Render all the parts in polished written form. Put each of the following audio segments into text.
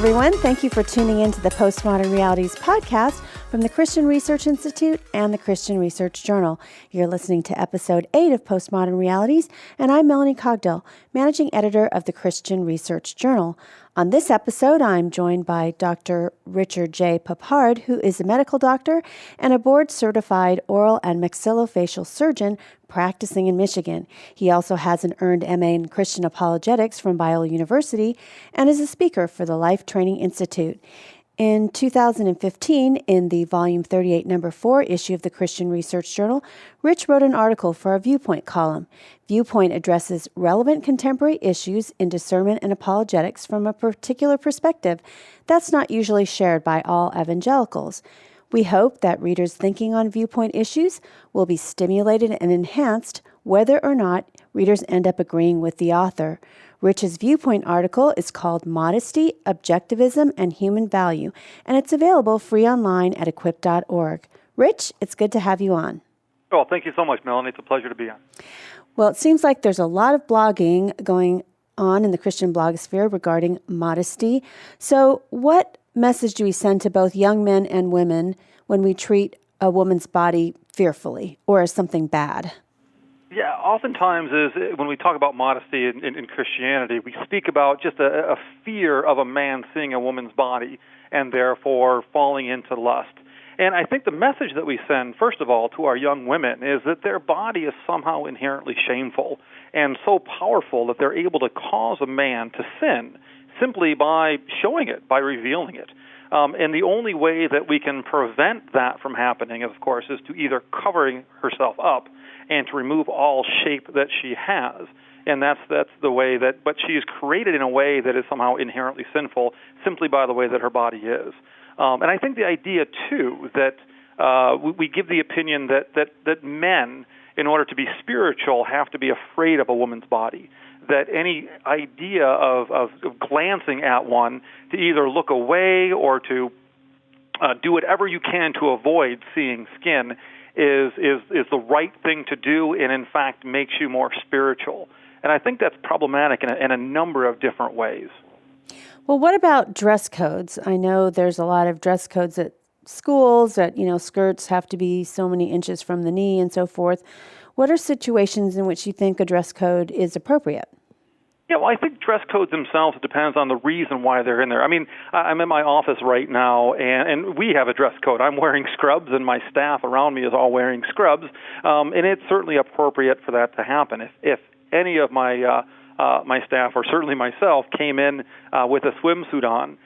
everyone. Thank you for tuning in to the Postmodern Realities podcast from the Christian Research Institute and the Christian Research Journal. You're listening to episode 8 of Postmodern Realities, and I'm Melanie Cogdill, managing editor of the Christian Research Journal. On this episode, I'm joined by Dr. Richard J. Papard, who is a medical doctor and a board-certified oral and maxillofacial surgeon practicing in Michigan. He also has an earned MA in Christian apologetics from Biola University and is a speaker for the Life Training Institute. In 2015, in the Volume 38, Number 4 issue of the Christian Research Journal, Rich wrote an article for a Viewpoint column. Viewpoint addresses relevant contemporary issues in discernment and apologetics from a particular perspective that's not usually shared by all evangelicals. We hope that readers' thinking on Viewpoint issues will be stimulated and enhanced whether or not readers end up agreeing with the author. Rich's Viewpoint article is called Modesty, Objectivism, and Human Value, and it's available free online at equip.org. Rich, it's good to have you on. Oh, thank you so much, Melanie. It's a pleasure to be on. Well, it seems like there's a lot of blogging going on in the Christian blogosphere regarding modesty. So what message do we send to both young men and women when we treat a woman's body fearfully or as something bad? Yeah, oftentimes when we talk about modesty in Christianity, we speak about just a fear of a man seeing a woman's body and therefore falling into lust. And I think the message that we send, first of all, to our young women is that their body is somehow inherently shameful and so powerful that they're able to cause a man to sin simply by showing it, by revealing it. And the only way that we can prevent that from happening, of course, is to either covering herself up and to remove all shape that she has. And that's the way that, but she is created in a way that is somehow inherently sinful simply by the way that her body is. And I think the idea, too, that we give the opinion that men, in order to be spiritual, have to be afraid of a woman's body, that any idea of glancing at one to either look away or to do whatever you can to avoid seeing skin is the right thing to do and, in fact, makes you more spiritual. And I think that's problematic in a number of different ways. Well, what about dress codes? I know there's a lot of dress codes at schools that, skirts have to be so many inches from the knee and so forth. What are situations in which you think a dress code is appropriate? Yeah, well, I think dress codes themselves depends on the reason why they're in there. I mean, I'm in my office right now, and we have a dress code. I'm wearing scrubs, and my staff around me is all wearing scrubs, and it's certainly appropriate for that to happen. If any of my staff, or certainly myself, came in with a swimsuit on,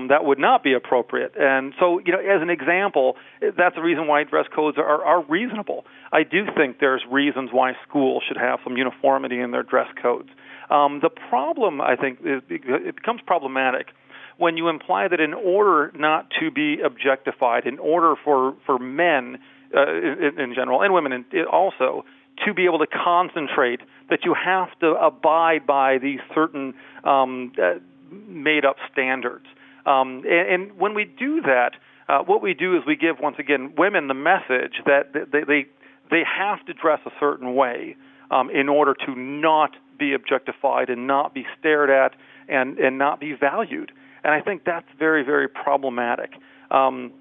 that would not be appropriate. And so, as an example, that's the reason why dress codes are reasonable. I do think there's reasons why schools should have some uniformity in their dress codes. The problem, I think, is it becomes problematic when you imply that in order not to be objectified, in order for men in general, and women also, to be able to concentrate, that you have to abide by these certain made-up standards. And when we do that, what we do is we give, once again, women the message that they have to dress a certain way in order to not be objectified and not be stared at and not be valued. And I think that's very, very problematic. And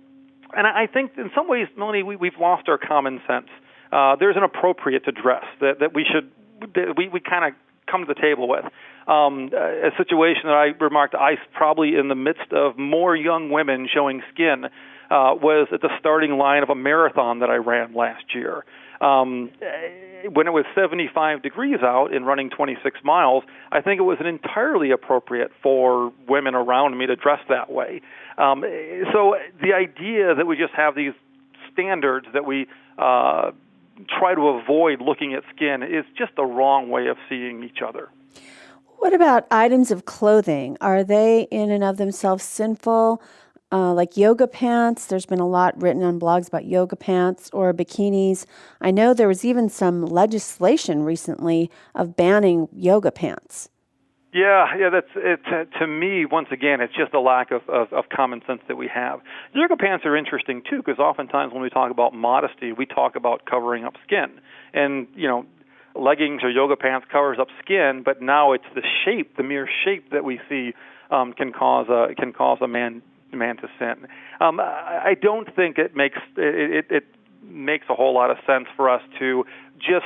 I think in some ways, Melanie, we've lost our common sense. There's an appropriate to dress that we kind of come to the table with. A situation that I remarked I probably in the midst of more young women showing skin was at the starting line of a marathon that I ran last year. When it was 75 degrees out and running 26 miles, I think it was entirely appropriate for women around me to dress that way. So the idea that we just have these standards that we try to avoid looking at skin is just the wrong way of seeing each other. What about items of clothing? Are they in and of themselves sinful? Like yoga pants, there's been a lot written on blogs about yoga pants or bikinis. I know there was even some legislation recently of banning yoga pants. Yeah, that's it. To me, once again, it's just a lack of common sense that we have. Yoga pants are interesting too, because oftentimes when we talk about modesty, we talk about covering up skin, and leggings or yoga pants covers up skin, but now it's the shape, the mere shape that we see can cause a man to sin. I don't think it makes a whole lot of sense for us to just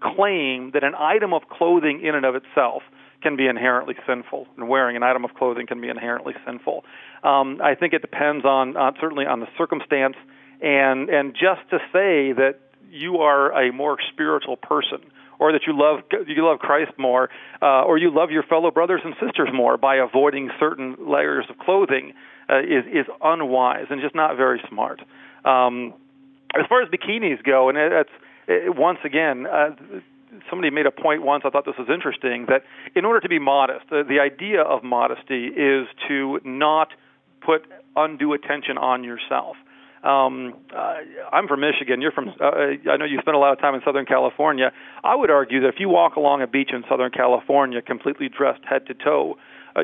claim that an item of clothing in and of itself can be inherently sinful, and wearing an item of clothing can be inherently sinful. I think it depends on certainly on the circumstance, and just to say that you are a more spiritual person, or that you love Christ more, or you love your fellow brothers and sisters more by avoiding certain layers of clothing is unwise and just not very smart. As far as bikinis go, and once again, somebody made a point once, I thought this was interesting, that in order to be modest, the idea of modesty is to not put undue attention on yourself. I'm from Michigan. You're from, I know you spent a lot of time in Southern California. I would argue that if you walk along a beach in Southern California completely dressed head to toe,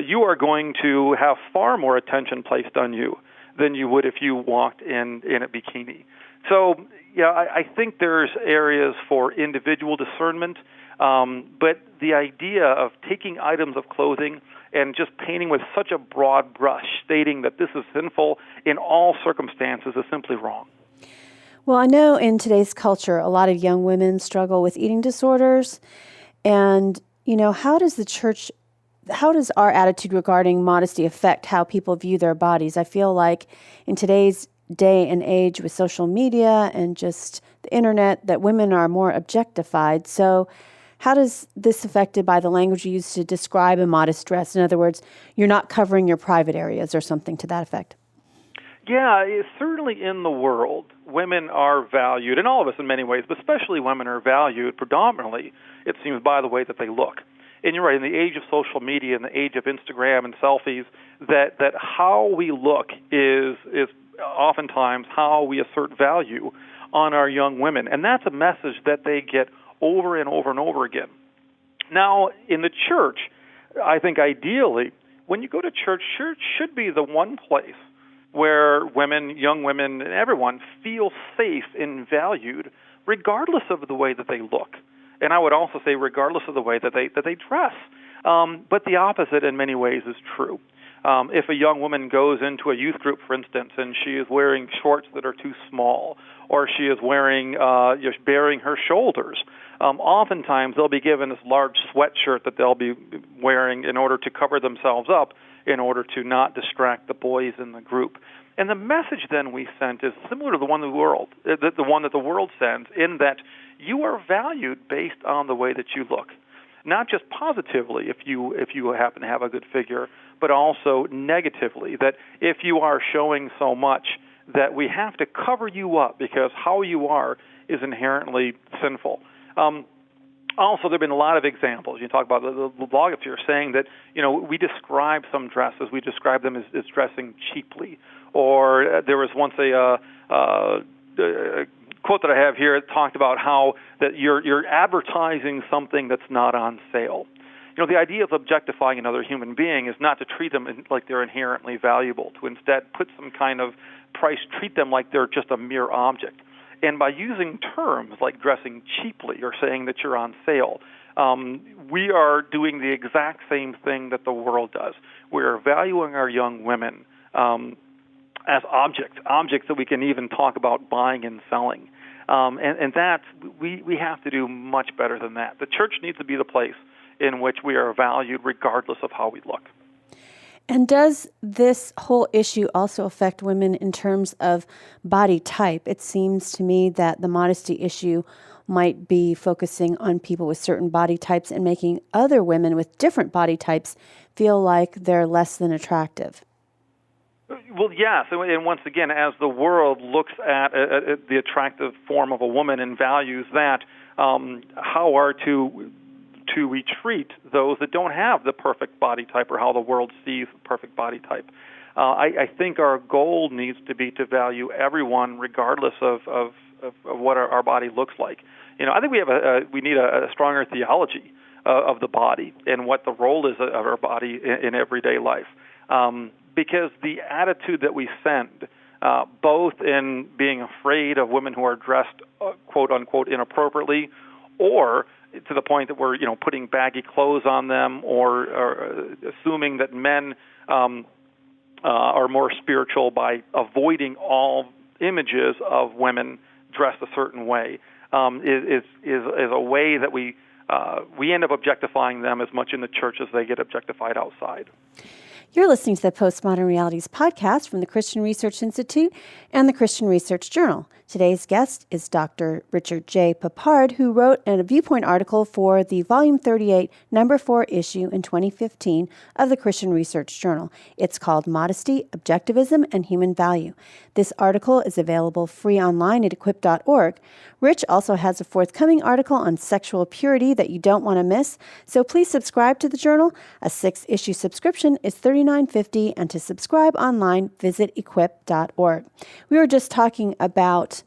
you are going to have far more attention placed on you than you would if you walked in a bikini. So, yeah, I think there's areas for individual discernment, but the idea of taking items of clothing and just painting with such a broad brush, stating that this is sinful in all circumstances, is simply wrong. Well, I know in today's culture, a lot of young women struggle with eating disorders. And, how does our attitude regarding modesty affect how people view their bodies? I feel like in today's day and age with social media and just the internet, that women are more objectified. So how does this affected by the language used to describe a modest dress? In other words, you're not covering your private areas or something to that effect. Yeah, certainly in the world, women are valued, and all of us in many ways, but especially women are valued predominantly, it seems, by the way that they look. And you're right, in the age of social media, in the age of Instagram and selfies, that how we look is oftentimes how we assert value on our young women. And that's a message that they get over and over and over again. Now, in the church, I think ideally, when you go to church, church should be the one place where women, young women, and everyone feel safe and valued regardless of the way that they look. And I would also say regardless of the way that they dress. But the opposite in many ways is true. If a young woman goes into a youth group, for instance, and she is wearing shorts that are too small, or she is wearing, just baring her shoulders, oftentimes they'll be given this large sweatshirt that they'll be wearing in order to cover themselves up, in order to not distract the boys in the group. And the message then we sent is similar to the one that the world sends, in that you are valued based on the way that you look. Not just positively if you happen to have a good figure, but also negatively, that if you are showing so much that we have to cover you up because how you are is inherently sinful. Also, there have been a lot of examples. You talk about the blogosphere saying that, we describe some dresses, we describe them as dressing cheaply. Or there was once a quote that I have here. It talked about how that you're advertising something that's not on sale. The idea of objectifying another human being is not to treat them like they're inherently valuable, to instead put some kind of price, treat them like they're just a mere object. And by using terms like dressing cheaply or saying that you're on sale, we are doing the exact same thing that the world does. We're valuing our young women as objects that we can even talk about buying and selling. And that, we have to do much better than that. The church needs to be the place in which we are valued regardless of how we look. And does this whole issue also affect women in terms of body type? It seems to me that the modesty issue might be focusing on people with certain body types and making other women with different body types feel like they're less than attractive. Well, yes, and once again, as the world looks at the attractive form of a woman and values that, how are we treat those that don't have the perfect body type, or how the world sees the perfect body type. I think our goal needs to be to value everyone regardless of what our body looks like. I think we need a stronger theology of the body and what the role is of our body in everyday life. Because the attitude that we send, both in being afraid of women who are dressed, quote-unquote, inappropriately, or to the point that we're putting baggy clothes on them, or assuming that men are more spiritual by avoiding all images of women dressed a certain way, is a way that we end up objectifying them as much in the church as they get objectified outside. You're listening to the Postmodern Realities podcast from the Christian Research Institute and the Christian Research Journal. Today's guest is Dr. Richard J. Peppard, who wrote a Viewpoint article for the Volume 38, Number 4 issue in 2015 of the Christian Research Journal. It's called Modesty, Objectivism, and Human Value. This article is available free online at equip.org. Rich also has a forthcoming article on sexual purity that you don't want to miss, so please subscribe to the journal. A 6-issue subscription is $39.50, and to subscribe online, visit equip.org. We were just talking about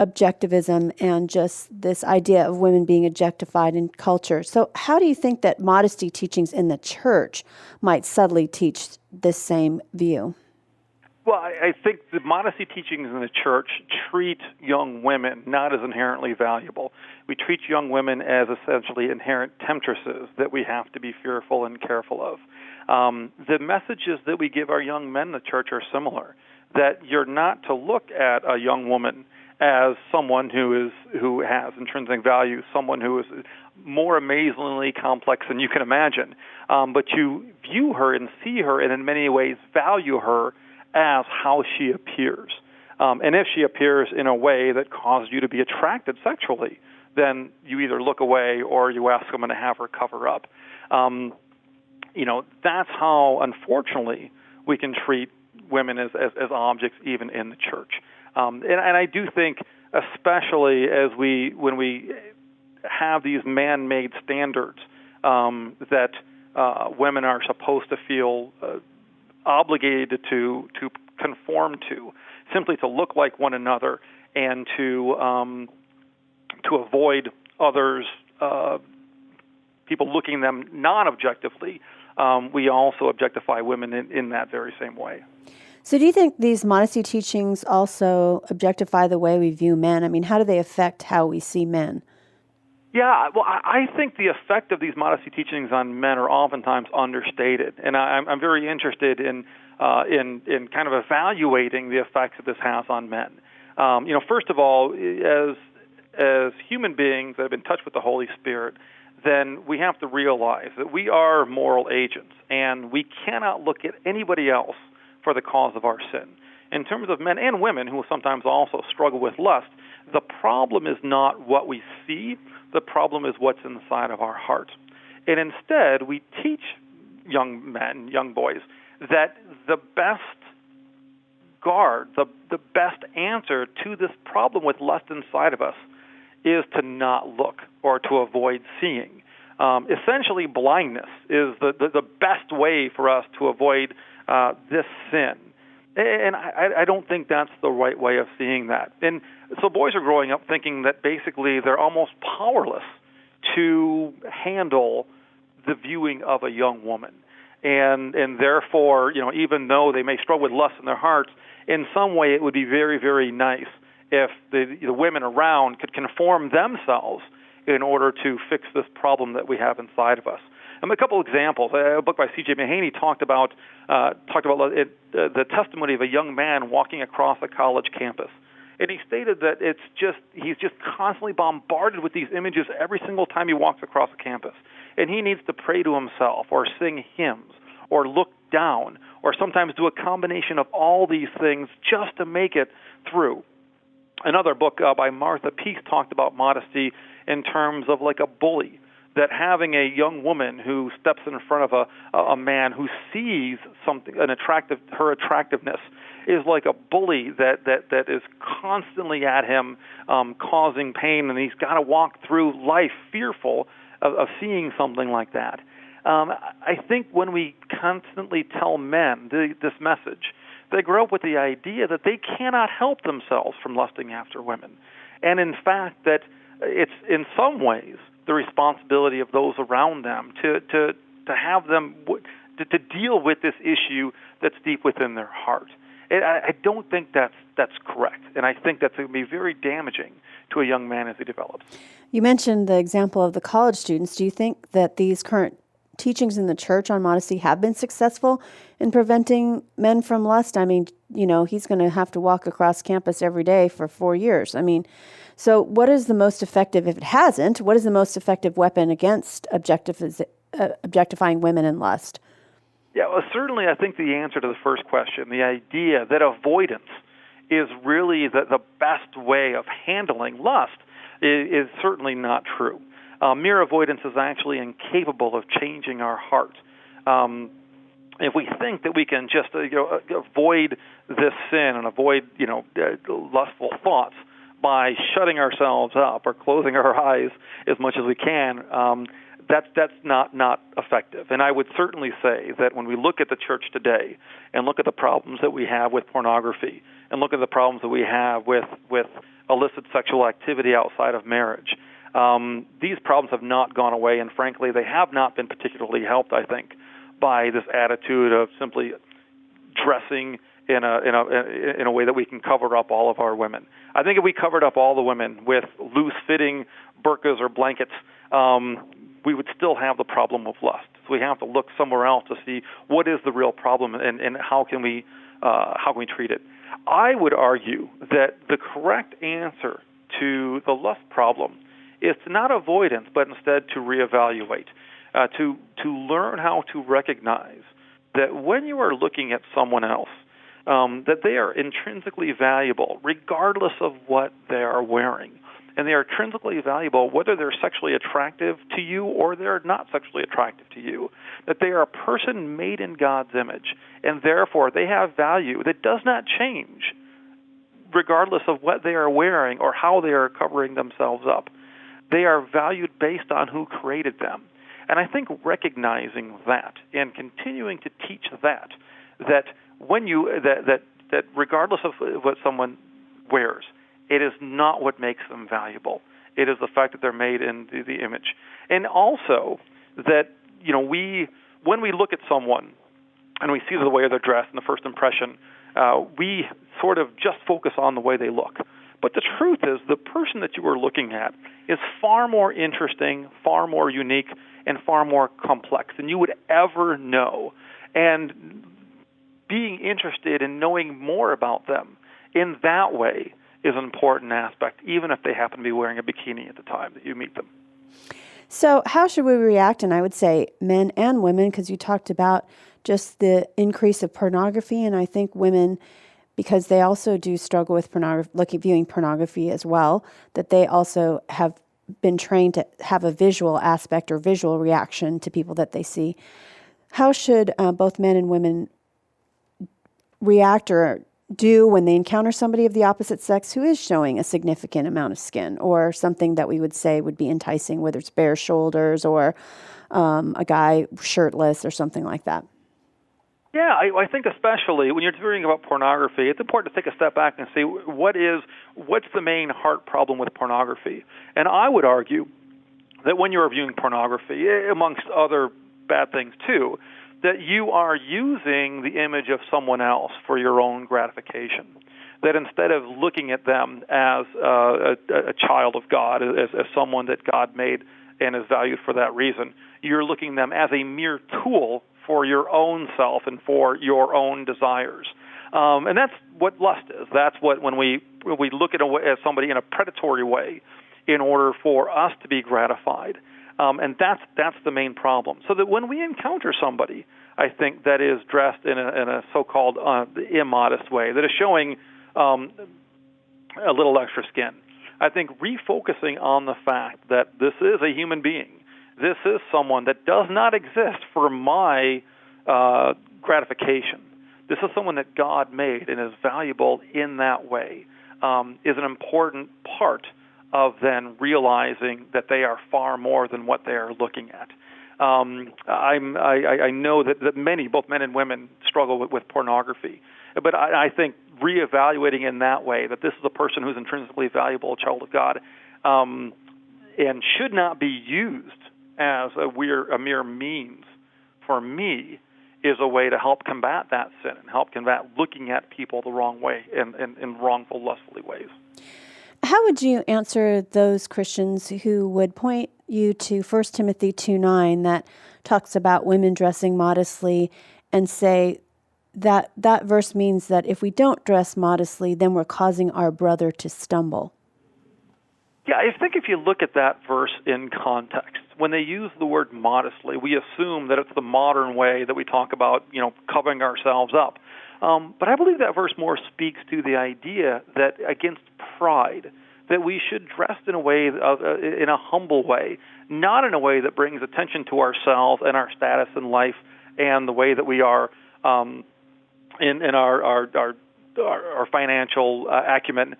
objectivism and just this idea of women being objectified in culture. So how do you think that modesty teachings in the church might subtly teach this same view? Well, I think the modesty teachings in the church treat young women not as inherently valuable. We treat young women as essentially inherent temptresses that we have to be fearful and careful of. The messages that we give our young men in the church are similar, that you're not to look at a young woman as someone who has intrinsic value, someone who is more amazingly complex than you can imagine, but you view her and see her and in many ways value her as how she appears. And if she appears in a way that causes you to be attracted sexually, then you either look away or you ask someone to have her cover up. That's how, unfortunately, we can treat women as objects even in the church. And I do think, especially when we have these man-made standards that women are supposed to feel obligated to conform to, simply to look like one another and to avoid others, people looking them non-objectively, we also objectify women in that very same way. So do you think these modesty teachings also objectify the way we view men? I mean, how do they affect how we see men? Yeah, well, I think the effect of these modesty teachings on men are oftentimes understated, and I'm very interested in kind of evaluating the effects that this has on men. First of all, as human beings that have been touched with the Holy Spirit, then we have to realize that we are moral agents, and we cannot look at anybody else for the cause of our sin. In terms of men and women who sometimes also struggle with lust, the problem is not what we see, the problem is what's inside of our heart. And instead, we teach young men, young boys, that the best guard, the best answer to this problem with lust inside of us is to not look or to avoid seeing. Essentially, blindness is the best way for us to avoid this sin. And I don't think that's the right way of seeing that. And so boys are growing up thinking that basically they're almost powerless to handle the viewing of a young woman. And therefore, even though they may struggle with lust in their hearts, in some way it would be very, very nice if the women around could conform themselves in order to fix this problem that we have inside of us. A couple examples. A book by C.J. Mahaney talked about the testimony of a young man walking across a college campus, and he stated that he's just constantly bombarded with these images every single time he walks across a campus, and he needs to pray to himself or sing hymns or look down or sometimes do a combination of all these things just to make it through. Another book by Martha Peace talked about modesty in terms of like a bully, that having a young woman who steps in front of a man who sees something, her attractiveness, is like a bully that is constantly at him, causing pain, and he's got to walk through life fearful of seeing something like that. I think when we constantly tell men this message, they grow up with the idea that they cannot help themselves from lusting after women, and in fact that it's in some ways the responsibility of those around them to have them to deal with this issue that's deep within their heart. I don't think that's correct, and I think that's going to be very damaging to a young man as he develops. You mentioned the example of the college students. Do you think that these current teachings in the church on modesty have been successful in preventing men from lust? I mean, he's going to have to walk across campus every day for 4 years. I mean, so what is the most effective, if it hasn't, what is the most effective weapon against objectifying women in lust? Yeah, well, certainly I think the answer to the first question, the idea that avoidance is really the best way of handling lust, is certainly not true. Mere avoidance is actually incapable of changing our heart. If we think that we can just avoid this sin and avoid lustful thoughts by shutting ourselves up or closing our eyes as much as we can, that's not effective. And I would certainly say that when we look at the church today and look at the problems that we have with pornography and look at the problems that we have with illicit sexual activity outside of marriage, these problems have not gone away, and frankly, they have not been particularly helped, I think, by this attitude of simply dressing in a way that we can cover up all of our women. I think if we covered up all the women with loose-fitting burqas or blankets, we would still have the problem of lust. So we have to look somewhere else to see what is the real problem and how can we treat it. I would argue that the correct answer to the lust problem is not avoidance, but instead to reevaluate, to learn how to recognize that when you are looking at someone else, that they are intrinsically valuable regardless of what they are wearing. And they are intrinsically valuable whether they're sexually attractive to you or they're not sexually attractive to you. That they are a person made in God's image, and therefore they have value that does not change regardless of what they are wearing or how they are covering themselves up. They are valued based on who created them. And I think recognizing that and continuing to teach that when that regardless of what someone wears, it is not what makes them valuable. It is the fact that they're made in the image. And also that, when we look at someone and we see the way they're dressed in the first impression, we sort of just focus on the way they look. But the truth is the person that you are looking at is far more interesting, far more unique, and far more complex than you would ever know. And being interested in knowing more about them in that way is an important aspect, even if they happen to be wearing a bikini at the time that you meet them. So how should we react? And I would say men and women, because you talked about just the increase of pornography, and I think women, because they also do struggle with viewing pornography as well, that they also have been trained to have a visual aspect or visual reaction to people that they see. How should both men and women react or do when they encounter somebody of the opposite sex who is showing a significant amount of skin or something that we would say would be enticing, whether it's bare shoulders or a guy shirtless or something like that? Yeah, I think especially when you're hearing about pornography, it's important to take a step back and see what's the main heart problem with pornography. And I would argue that when you're viewing pornography, amongst other bad things too, that you are using the image of someone else for your own gratification. That instead of looking at them as a child of God, as someone that God made and is valued for that reason, you're looking at them as a mere tool for your own self and for your own desires. And that's what lust is. That's what when we look at somebody in a predatory way in order for us to be gratified. And that's the main problem. So that when we encounter somebody, I think, that is dressed in a so-called immodest way, that is showing a little extra skin, I think refocusing on the fact that this is a human being, this is someone that does not exist for my gratification. This is someone that God made and is valuable in that way, is an important part of then realizing that they are far more than what they are looking at. I know that many, both men and women, struggle with pornography. But I think reevaluating in that way, that this is a person who's intrinsically valuable, a child of God, and should not be used as a mere means for me, is a way to help combat that sin and help combat looking at people the wrong way in wrongful, lustfully ways. How would you answer those Christians who would point you to 1 Timothy 2:9 that talks about women dressing modestly and say that that verse means that if we don't dress modestly, then we're causing our brother to stumble? Yeah, I think if you look at that verse in context, when they use the word modestly, we assume that it's the modern way that we talk about, covering ourselves up. But I believe that verse more speaks to the idea that against pride, that we should dress in a way, in a humble way, not in a way that brings attention to ourselves and our status in life and the way that we are in our financial acumen.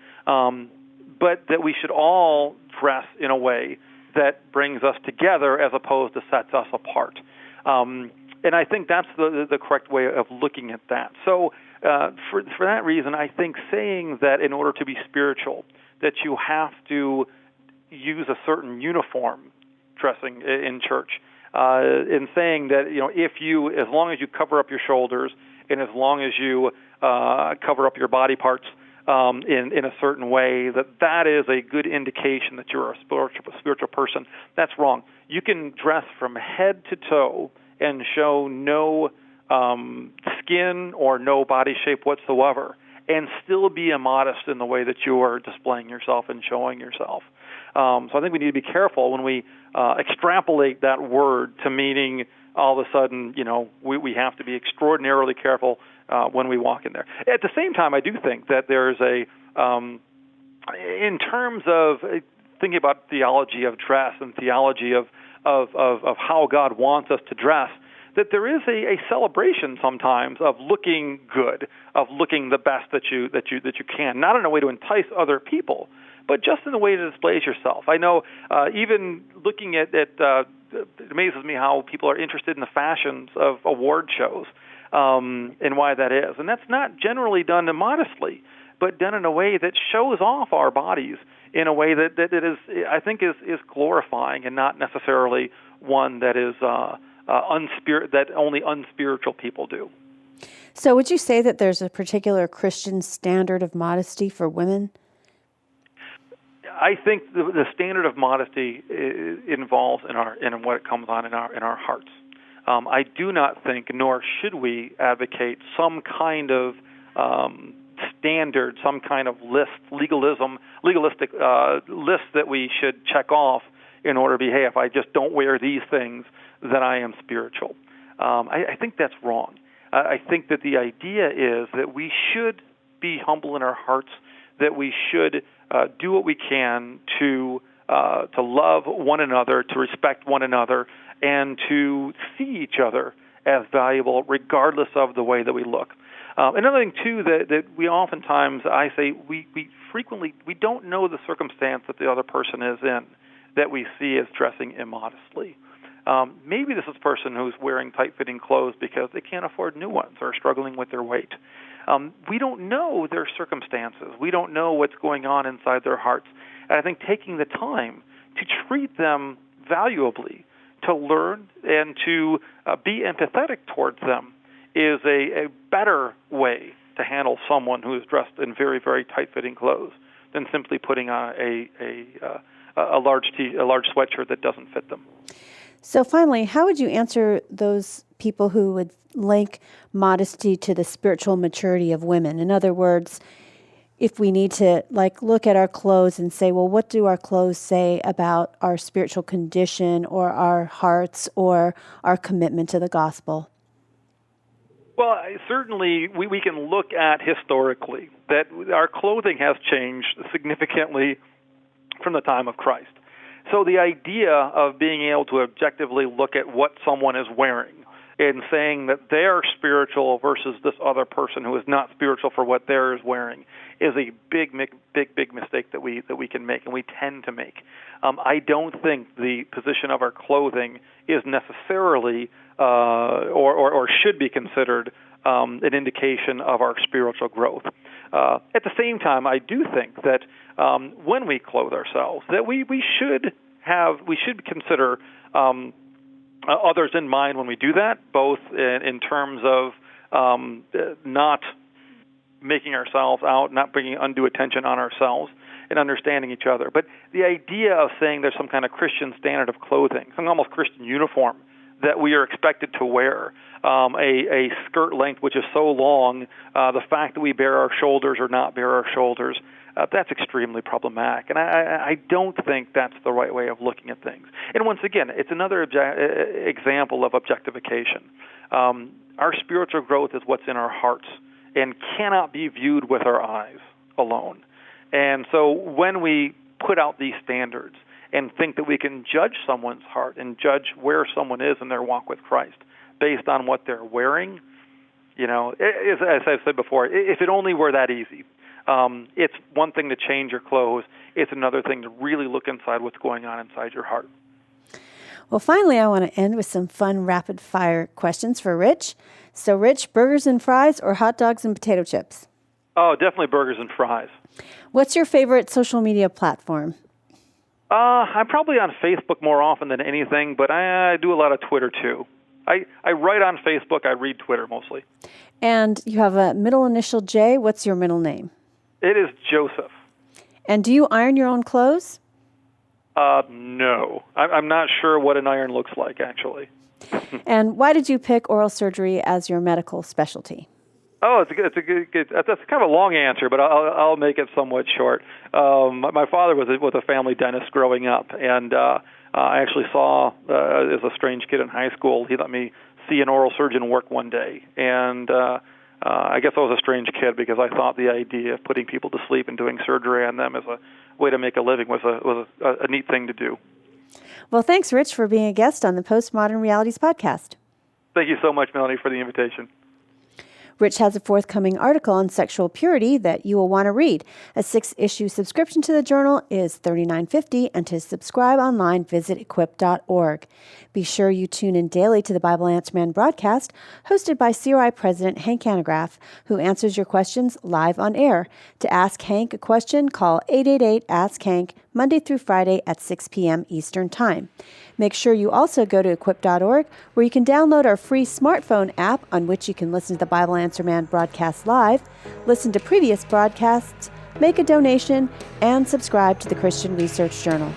But that we should all dress in a way that brings us together as opposed to sets us apart. And I think that's the correct way of looking at that. So for that reason, I think saying that in order to be spiritual, that you have to use a certain uniform dressing in church, in saying that, as long as you cover up your shoulders and as long as you cover up your body parts, in a certain way, that is a good indication that you're a spiritual person. That's wrong. You can dress from head to toe and show no skin or no body shape whatsoever and still be immodest in the way that you are displaying yourself and showing yourself. So I think we need to be careful when we extrapolate that word to meaning all of a sudden, we have to be extraordinarily careful when we walk in there. At the same time, I do think that there's in terms of thinking about theology of dress and theology of how God wants us to dress, that there is a celebration sometimes of looking good, of looking the best that you can, not in a way to entice other people, but just in a way to display yourself. I know even looking at it amazes me how people are interested in the fashions of award shows. And why that is. And that's not generally done immodestly, but done in a way that shows off our bodies in a way that is, I think, is glorifying and not necessarily one that is that only unspiritual people do. So would you say that there's a particular Christian standard of modesty for women? I think the standard of modesty involves in what it comes on in our hearts. I do not think, nor should we advocate some kind of standard, some kind of legalistic list that we should check off in order to be, hey, if I just don't wear these things, then I am spiritual. I think that's wrong. I think that the idea is that we should be humble in our hearts, that we should do what we can to love one another, to respect one another, and to see each other as valuable regardless of the way that we look. Another thing, too, that we oftentimes, I say, we frequently, we don't know the circumstance that the other person is in that we see as dressing immodestly. Maybe this is a person who's wearing tight-fitting clothes because they can't afford new ones or are struggling with their weight. We don't know their circumstances. We don't know what's going on inside their hearts. And I think taking the time to treat them valuably, to learn and to be empathetic towards them is a better way to handle someone who is dressed in very, very tight-fitting clothes than simply putting on a large sweatshirt that doesn't fit them. So finally, how would you answer those people who would link modesty to the spiritual maturity of women? In other words, if we need to look at our clothes and say, well, what do our clothes say about our spiritual condition or our hearts or our commitment to the gospel? Well, certainly we can look at historically that our clothing has changed significantly from the time of Christ. So the idea of being able to objectively look at what someone is wearing and saying that they're spiritual versus this other person who is not spiritual for what they're wearing is a big mistake that we can make, and we tend to make. I don't think the position of our clothing is necessarily or should be considered an indication of our spiritual growth. At the same time, I do think that when we clothe ourselves, that we should consider others in mind when we do that, both in terms of not making ourselves out, not bringing undue attention on ourselves, and understanding each other. But the idea of saying there's some kind of Christian standard of clothing, some almost Christian uniform that we are expected to wear, a skirt length which is so long, the fact that we bare our shoulders or not bare our shoulders, that's extremely problematic. And I don't think that's the right way of looking at things. And once again, it's another example of objectification. Our spiritual growth is what's in our hearts and cannot be viewed with our eyes alone. And so when we put out these standards and think that we can judge someone's heart and judge where someone is in their walk with Christ based on what they're wearing, as I've said before, if it only were that easy. It's one thing to change your clothes. It's another thing to really look inside what's going on inside your heart. Well, finally, I want to end with some fun rapid-fire questions for Rich. So, Rich, burgers and fries or hot dogs and potato chips? Oh, definitely burgers and fries. What's your favorite social media platform? I'm probably on Facebook more often than anything, but I do a lot of Twitter, too. I write on Facebook. I read Twitter mostly. And you have a middle initial J. What's your middle name? It is Joseph. And do you iron your own clothes? No. I'm not sure what an iron looks like, actually. And why did you pick oral surgery as your medical specialty? Oh, it's a good. That's kind of a long answer, but I'll make it somewhat short. My father was with a family dentist growing up, and I actually saw, as a strange kid in high school, he let me see an oral surgeon work one day, and I guess I was a strange kid because I thought the idea of putting people to sleep and doing surgery on them as a way to make a living was a neat thing to do. Well, thanks, Rich, for being a guest on the Postmodern Realities podcast. Thank you so much, Melanie, for the invitation. Rich has a forthcoming article on sexual purity that you will want to read. A 6-issue subscription to the journal is $39.50, and to subscribe online, visit equip.org. Be sure you tune in daily to the Bible Answer Man broadcast, hosted by CRI President Hank Hanegraaff, who answers your questions live on air. To ask Hank a question, call 888-ASK-HANK, Monday through Friday at 6 p.m. Eastern Time. Make sure you also go to equip.org, where you can download our free smartphone app on which you can listen to the Bible Answer Man broadcast live, listen to previous broadcasts, make a donation, and subscribe to the Christian Research Journal.